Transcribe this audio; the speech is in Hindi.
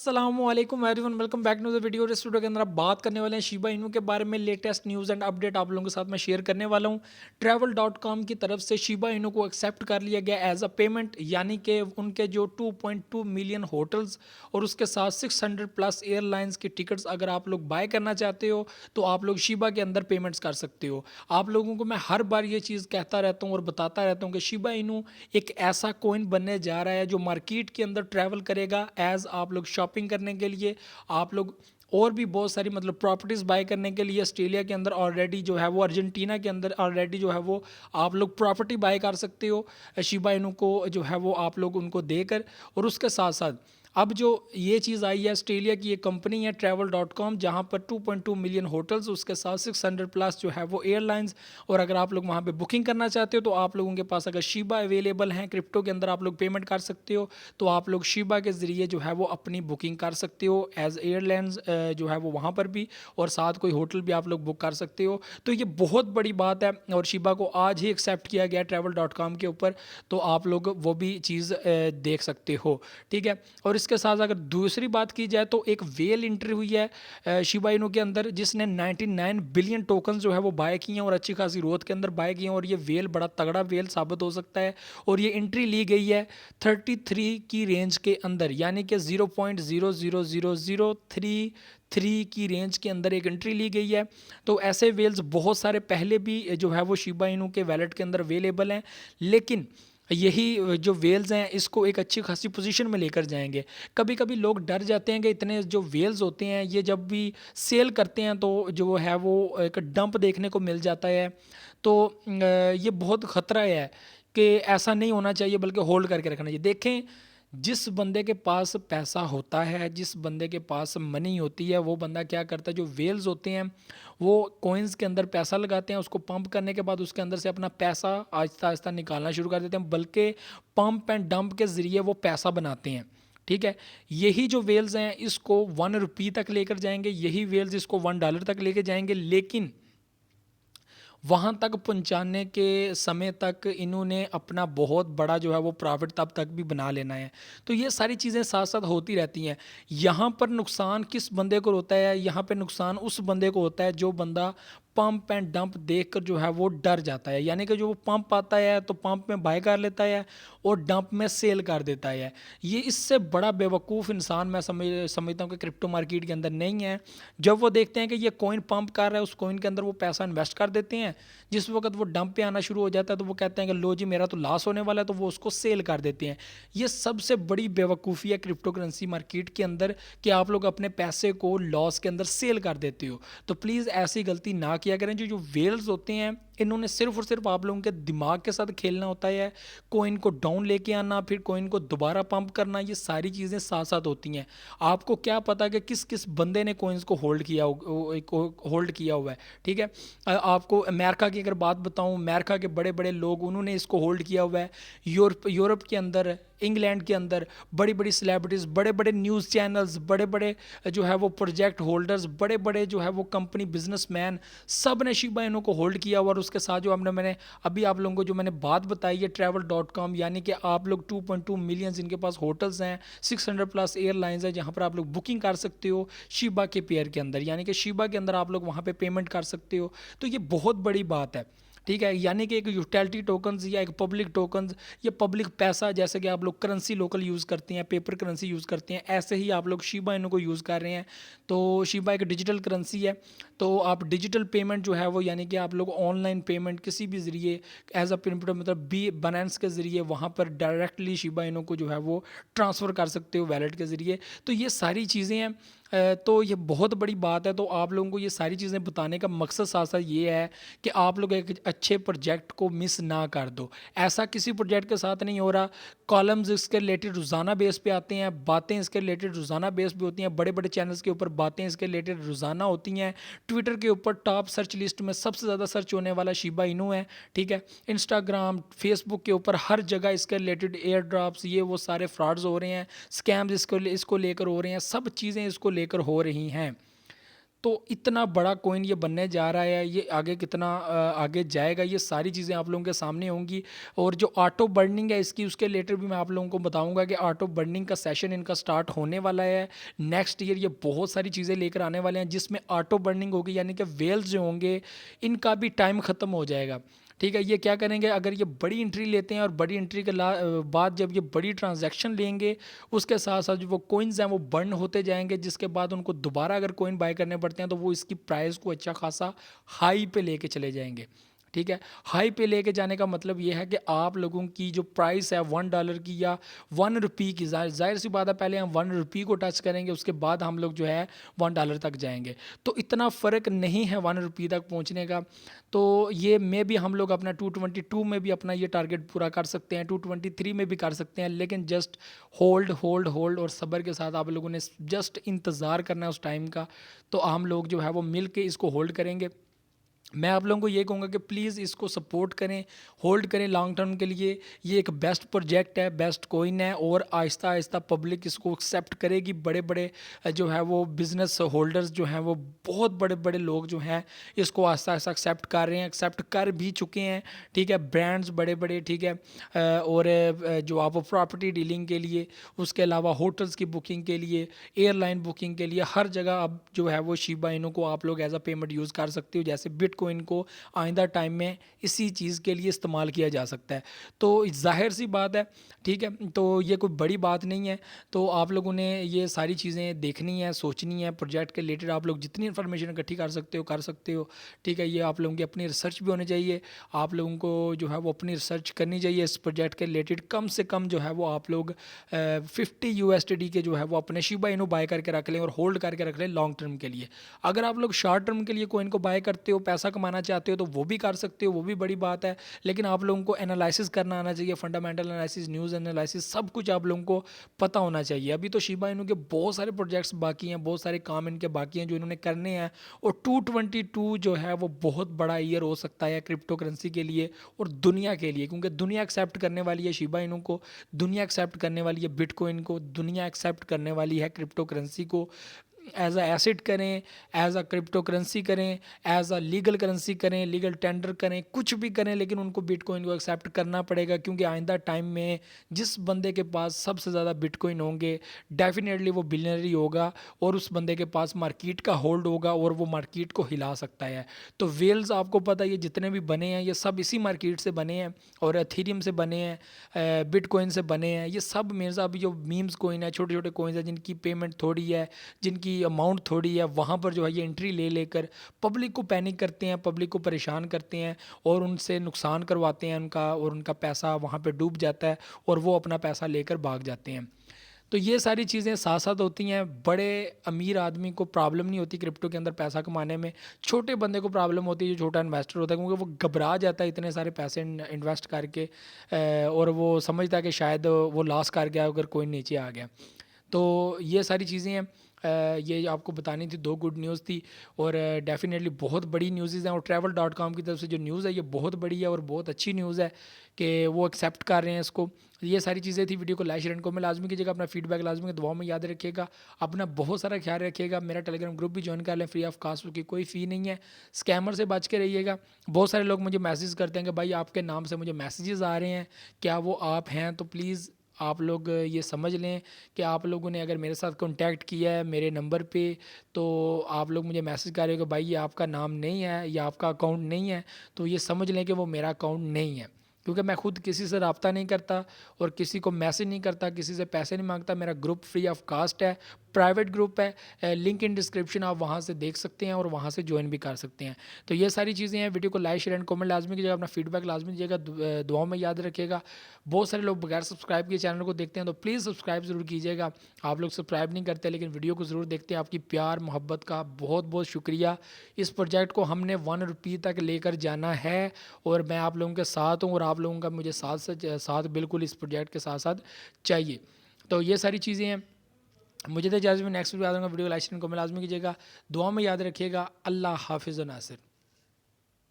अस्सलामुअलैकुम everyone, welcome back to the video. इस वीडियो के अंदर आप बात करने वाले हैं शिबा इनू के बारे में। लेटेस्ट न्यूज़ एंड अपडेट आप लोगों के साथ मैं शेयर करने वाला हूं। ट्रैवल डॉट कॉम की तरफ से शिबा इनू को एक्सेप्ट कर लिया गया एज अ पेमेंट, यानी कि उनके जो 2.2 मिलियन होटल्स और उसके साथ 600 प्लस एयरलाइंस की टिकट्स अगर आप लोग बाय करना चाहते हो तो आप लोग शिबा के अंदर पेमेंट्स कर सकते हो। आप लोगों को मैं हर बार ये चीज़ कहता रहता हूँ और बताता रहता हूँ कि शिबा इनू एक ऐसा कॉइन बनने जा रहा है जो मार्केट के अंदर ट्रैवल करेगा एज आप लोग शॉपिंग करने के लिए, आप लोग और भी बहुत सारी मतलब प्रॉपर्टीज़ बाय करने के लिए। ऑस्ट्रेलिया के अंदर ऑलरेडी जो है वो, अर्जेंटीना के अंदर ऑलरेडी जो है वो आप लोग प्रॉपर्टी बाय कर सकते हो शिबा इनू को जो है वो आप लोग उनको देकर। और उसके साथ साथ अब जो ये चीज़ आई है, ऑस्ट्रेलिया की एक कंपनी है ट्रैवल डॉट कॉम, जहाँ पर 2.2 मिलियन होटल्स, उसके साथ 600 प्लस जो है वो एयरलाइंस। और अगर आप लोग वहाँ पे बुकिंग करना चाहते हो तो आप लोगों के पास अगर शिबा अवेलेबल हैं, क्रिप्टो के अंदर आप लोग पेमेंट कर सकते हो, तो आप लोग शिबा के ज़रिए जो है वो अपनी बुकिंग कर सकते हो एज एयरलाइंस जो है वो वहाँ पर भी, और साथ कोई होटल भी आप लोग बुक कर सकते हो। तो ये बहुत बड़ी बात है और शिबा को आज ही एक्सेप्ट किया गया ट्रैवल डॉट कॉम के ऊपर, तो आप लोग वो भी चीज़ देख सकते हो। ठीक है। और इसके साथ अगर दूसरी बात की जाए तो एक वेल एंट्री हुई है शिबा इनू के अंदर, जिसने 99 बिलियन टोकन जो है वो बाय किए हैं और अच्छी खासी ग्रोथ के अंदर बाय किए हैं। और ये वेल बड़ा तगड़ा वेल साबित हो सकता है। और ये एंट्री ली गई है 33 की रेंज के अंदर, यानी कि 0.00003 की रेंज के अंदर एक एंट्री ली गई है। तो ऐसे वेल्स बहुत सारे पहले भी जो है वो शिबा इनू के वैलेट के अंदर अवेलेबल हैं, लेकिन यही जो वेल्स हैं इसको एक अच्छी खासी पोजीशन में लेकर जाएंगे। कभी कभी लोग डर जाते हैं कि इतने जो वेल्स होते हैं ये जब भी सेल करते हैं तो जो है वो एक डंप देखने को मिल जाता है। तो ये बहुत ख़तरा है कि ऐसा नहीं होना चाहिए, बल्कि होल्ड करके रखना चाहिए। देखें, जिस बंदे के पास पैसा होता है, जिस बंदे के पास मनी होती है, वो बंदा क्या करता है, जो वेल्स होते हैं वो कॉइन्स के अंदर पैसा लगाते हैं, उसको पंप करने के बाद उसके अंदर से अपना पैसा आहिस्ता आहिस्ता निकालना शुरू कर देते हैं, बल्कि पंप एंड डंप के ज़रिए वो पैसा बनाते हैं। ठीक है। यही जो वेल्स हैं इसको 1 रुपये तक लेकर जाएंगे, यही वेल्स इसको $1 तक लेके जाएंगे, लेकिन वहाँ तक पहुँचाने के समय तक इन्होंने अपना बहुत बड़ा जो है वो प्रॉफिट तब तक भी बना लेना है। तो ये सारी चीज़ें साथ साथ होती रहती हैं। यहाँ पर नुकसान किस बंदे को होता है? यहाँ पे नुकसान उस बंदे को होता है जो बंदा पंप एंड डंप देखकर जो है वो डर जाता है, यानी कि जो वो पंप आता है तो पंप में बाय कर लेता है और डंप में सेल कर देता है। ये इससे बड़ा बेवकूफ़ इंसान मैं समझता हूँ कि क्रिप्टो मार्केट के अंदर नहीं है। जब वो देखते हैं कि ये कॉइन पंप कर रहा है, उस कॉइन के अंदर वो पैसा इन्वेस्ट कर देते हैं। जिस वक्त वो डंप पे आना शुरू हो जाता है तो वो कहते हैं कि लो जी मेरा तो लॉस होने वाला है, तो वो उसको सेल कर देते हैं। ये सबसे बड़ी बेवकूफ़ी है क्रिप्टो करेंसी मार्केट के अंदर, कि आप लोग अपने पैसे को लॉस के अंदर सेल कर देते हो। तो प्लीज़ ऐसी गलती ना किया करें। जो जो वेल्स होते हैं इन्होंने सिर्फ और सिर्फ आप लोगों के दिमाग के साथ खेलना होता है। कोइन को डाउन लेके आना, फिर कोइन को दोबारा पंप करना, ये सारी चीज़ें साथ साथ होती हैं। आपको क्या पता कि किस किस बंदे ने कोइंस को होल्ड किया हुआ है। ठीक है। आपको अमेरिका की अगर बात बताऊं, अमेरिका के बड़े बड़े लोग उन्होंने इसको होल्ड किया हुआ है। यूरोप के अंदर, इंग्लैंड के अंदर बड़ी बड़ी सेलिब्रिटीज़, बड़े बड़े न्यूज़ चैनल्स, बड़े बड़े जो है वो प्रोजेक्ट होल्डर्स, बड़े बड़े जो है वो कंपनी बिजनेसमैन, सब ने शिबा इनू को होल्ड किया हुआ। और उसके साथ जो मैंने अभी आप लोगों को जो मैंने बात बताई है ट्रैवल डॉट कॉम, यानी कि आप लोग 2.2 मिलियन जिनके पास होटल्स हैं, 600 प्लस एयरलाइंस है जहाँ पर आप लोग बुकिंग कर सकते हो शिबा के पेयर के अंदर, यानी कि शिबा के अंदर आप लोग वहाँ पे पेमेंट कर सकते हो। तो ये बहुत बड़ी बात है। ठीक है। यानी कि एक यूटिलिटी टोकन्स या एक पब्लिक टोकन्स, ये पब्लिक पैसा, जैसे कि आप लोग करेंसी लोकल यूज़ करते हैं, पेपर करेंसी यूज़ करते हैं, ऐसे ही आप लोग शिबा इनू को यूज़ कर रहे हैं। तो शिबा एक डिजिटल करेंसी है। तो आप डिजिटल पेमेंट जो है वो, यानी कि आप लोग ऑनलाइन पेमेंट किसी भी ज़रिए एज अ पेमेंट मतलब बनांस के ज़रिए वहाँ पर डायरेक्टली शिबा इनू को जो है वो ट्रांसफ़र कर सकते हो वैलेट के ज़रिए। तो ये सारी चीज़ें हैं। तो ये बहुत बड़ी बात है। तो आप लोगों को ये सारी चीज़ें बताने का मकसद साथ साथ ये है कि आप लोग एक अच्छे प्रोजेक्ट को मिस ना कर दो। ऐसा किसी प्रोजेक्ट के साथ नहीं हो रहा। कॉलम्स इसके रिलेटेड रोज़ाना बेस पे आते हैं, बातें इसके रिलेटेड रोज़ाना बेस पे होती हैं, बड़े बड़े चैनल्स के ऊपर बातें इसके रिलेटेड रोज़ाना होती हैं। ट्विटर के ऊपर टॉप सर्च लिस्ट में सबसे ज़्यादा सर्च होने वाला शिबा इनू है। ठीक है। इंस्टाग्राम, फेसबुक के ऊपर हर जगह इसके रिलेटेड एयर ड्रॉप्स, ये वो सारे फ्रॉड्स हो रहे हैं, स्कैम्स इसको लेकर हो रहे हैं, सब चीज़ें इसको लेकर हो रही हैं। तो इतना बड़ा कॉइन ये बनने जा रहा है, ये आगे कितना आगे जाएगा, ये सारी चीज़ें आप लोगों के सामने होंगी। और जो ऑटो बर्निंग है इसकी, उसके रिलेटेड भी मैं आप लोगों को बताऊंगा कि ऑटो बर्निंग का सेशन इनका स्टार्ट होने वाला है नेक्स्ट ईयर। ये बहुत सारी चीज़ें लेकर आने वाले हैं जिसमें ऑटो बर्निंग होगी, यानी कि वेल्स जो होंगे इनका भी टाइम ख़त्म हो जाएगा। ठीक है, ये क्या करेंगे, अगर ये बड़ी एंट्री लेते हैं और बड़ी एंट्री के बाद जब ये बड़ी ट्रांजैक्शन लेंगे, उसके साथ साथ जो वो कोइंस हैं वो बर्न होते जाएंगे, जिसके बाद उनको दोबारा अगर कोइन बाय करने पड़ते हैं तो वो इसकी प्राइस को अच्छा खासा हाई पे लेके चले जाएंगे। ठीक है, हाई पे लेके जाने का मतलब ये है कि आप लोगों की जो प्राइस है $1 की या ₹1 की, जाहिर सी बात है पहले हम ₹1 को टच करेंगे, उसके बाद हम लोग जो है $1 तक जाएंगे। तो इतना फ़र्क नहीं है ₹1 तक पहुंचने का। तो ये में भी हम लोग अपना 222 में भी अपना ये टारगेट पूरा कर सकते हैं, 223 में भी कर सकते हैं, लेकिन जस्ट होल्ड होल्ड होल्ड और सब्र के साथ आप लोगों ने जस्ट इंतज़ार करना है उस टाइम का। तो हम लोग जो है वो मिल के इसको होल्ड करेंगे। मैं आप लोगों को ये कहूँगा कि प्लीज़ इसको सपोर्ट करें, होल्ड करें लॉन्ग टर्म के लिए। ये एक बेस्ट प्रोजेक्ट है, बेस्ट कॉइन है, और आहिस्ता आहिस्ता पब्लिक इसको एक्सेप्ट करेगी। बड़े बड़े जो है वो बिज़नेस होल्डर्स जो हैं, वो बहुत बड़े बड़े लोग जो हैं इसको आहिस्ता आहिस्ता एक्सेप्ट कर रहे हैं, एक्सेप्ट कर भी चुके हैं। ठीक है, ब्रांड्स बड़े बड़े, ठीक है, और जो आप प्रॉपर्टी डीलिंग के लिए, उसके अलावा होटल्स की बुकिंग के लिए, एयरलाइन बुकिंग के लिए, हर जगह अब जो है वो शिबा इनू को आप लोग एज अ पेमेंट यूज़ कर सकते हो। जैसे बिटकॉइन को आइंदा टाइम में इसी चीज़ के लिए इस्तेमाल किया जा सकता है। तो जाहिर सी बात है, ठीक है, तो ये कोई बड़ी बात नहीं है। तो आप लोगों ने ये सारी चीज़ें देखनी है, सोचनी है। प्रोजेक्ट के रिलेटेड आप लोग जितनी इन्फॉर्मेशन इकट्ठी कर सकते हो कर सकते हो। ठीक है, ये आप लोगों की अपनी रिसर्च भी होनी चाहिए। आप लोगों को जो है वो अपनी रिसर्च करनी चाहिए इस प्रोजेक्ट के रिलेटेड। कम से कम जो है वो आप लोग 50 USD के जो है वो अपने शिबा इनू बाय करके रख लें और होल्ड करके रख लें लॉन्ग टर्म के लिए। अगर आप लोग शॉर्ट टर्म के लिए कोइन को बाय करते हो, पैसा कमाना चाहते हो, तो वो भी कर सकते हो, वो भी बड़ी बात है। लेकिन आप लोगों को एनालिसिस करना आना चाहिए, फंडामेंटल एनालिसिस, न्यूज़ एनालिसिस, सब कुछ आप लोगों को पता होना चाहिए। अभी तो शिबा इनू के बहुत सारे प्रोजेक्ट्स बाकी हैं, बहुत सारे काम इनके बाकी हैं जो इन्होंने करने हैं। और 222 जो है वो बहुत बड़ा ईयर हो सकता है क्रिप्टो करेंसी के लिए और दुनिया के लिए, क्योंकि दुनिया एक्सेप्ट करने वाली है शिबा इनू को, दुनिया एक्सेप्ट करने वाली है बिटकॉइन को, दुनिया एक्सेप्ट करने वाली है क्रिप्टो करेंसी को। एज अ एसिड करें, एज अ क्रिप्टो करेंसी करें, एज अ लीगल करेंसी करें, लीगल टेंडर करें, कुछ भी करें, लेकिन उनको बिटकॉइन को एक्सेप्ट करना पड़ेगा। क्योंकि आइंदा टाइम में जिस बंदे के पास सबसे ज़्यादा बिटकॉइन होंगे, डेफिनेटली वो बिलियनरी होगा और उस बंदे के पास मार्केट का होल्ड होगा और वो मार्केट को हिला सकता है। तो वेल्स आपको पता है ये जितने भी बने हैं ये सब इसी मार्केट से बने हैं और एथेरियम से बने हैं, बिटकॉइन से बने हैं। ये सब मेरे साथ अभी जो मीम्स कॉइन है, छोटे छोटे कॉइन्स हैं जिनकी पेमेंट थोड़ी है, जिनकी अमाउंट थोड़ी है, वहाँ पर जो है ये एंट्री ले लेकर पब्लिक को पैनिक करते हैं, पब्लिक को परेशान करते हैं और उनसे नुकसान करवाते हैं उनका, और उनका पैसा वहाँ पे डूब जाता है और वो अपना पैसा लेकर भाग जाते हैं। तो ये सारी चीज़ें साथ साथ होती हैं। बड़े अमीर आदमी को प्रॉब्लम नहीं होती क्रिप्टो के अंदर पैसा कमाने में, छोटे बंदे को प्रॉब्लम होती है जो छोटा इन्वेस्टर होता है, क्योंकि वो घबरा जाता है इतने सारे पैसे इन्वेस्ट करके, और वो समझता है कि शायद वो लॉस कर गया अगर कोई नीचे आ गया। तो ये सारी चीज़ें हैं, ये आपको बतानी थी, दो गुड न्यूज़ थी। और डेफिनेटली बहुत बड़ी न्यूज़ हैं, और travel.com की तरफ से जो न्यूज़ है ये बहुत बड़ी है और बहुत अच्छी न्यूज़ है कि वो एक्सेप्ट कर रहे हैं इसको। ये सारी चीज़ें थी। वीडियो को लाइक शेयर को में लाजमी कीजिएगा, अपना फीडबैक लाजमी की दुआ में याद रखिएगा, अपना बहुत सारा ख्याल रखिएगा। मेरा टेलीग्राम ग्रुप भी ज्वाइन कर लें, फ्री ऑफ कास्ट, की कोई फ़ी नहीं है। स्कैमर से बच के रहिएगा। बहुत सारे लोग मुझे मैसेज करते हैं कि भाई आपके नाम से मुझे मैसेजेस आ रहे हैं, क्या वो आप हैं? तो प्लीज़ आप लोग ये समझ लें कि आप लोगों ने अगर मेरे साथ कांटेक्ट किया है मेरे नंबर पे, तो आप लोग मुझे मैसेज कर रहे हो कि भाई ये आपका नाम नहीं है या आपका अकाउंट नहीं है, तो ये समझ लें कि वो मेरा अकाउंट नहीं है। क्योंकि मैं खुद किसी से रब्ता नहीं करता और किसी को मैसेज नहीं करता, किसी से पैसे नहीं मांगता। मेरा ग्रुप फ्री ऑफ कास्ट है, प्राइवेट ग्रुप है, लिंक इन डिस्क्रिप्शन, आप वहाँ से देख सकते हैं और वहाँ से ज्वाइन भी कर सकते हैं। तो ये सारी चीज़ें हैं। वीडियो को लाइक शेयर एंड कमेंट लाजमी कीजिएगा, अपना फीडबैक लाजमी दीजिएगा, दुआ में याद रखिएगा। बहुत सारे लोग बगैर सब्सक्राइब किए चैनल को देखते हैं, तो प्लीज़ सब्सक्राइब ज़रूर कीजिएगा। आप लोग सब्सक्राइब नहीं करते लेकिन वीडियो को ज़रूर देखते हैं। आपकी प्यार मोहब्बत का बहुत बहुत शुक्रिया। इस प्रोजेक्ट को हमने ₹1 तक लेकर जाना है और मैं आप लोगों के साथ हूँ और आप लोगों का मुझे साथ बिल्कुल इस प्रोजेक्ट के साथ साथ चाहिए। तो ये सारी चीज़ें हैं। मुझे तो इजाज़त, में नेक्स्ट वीडियो आ दूँगा। वीडियो को लाइक शेयर कमेंट लाजमी कीजिएगा, दुआ में याद रखिएगा। अल्लाह हाफिज़ व नासिर।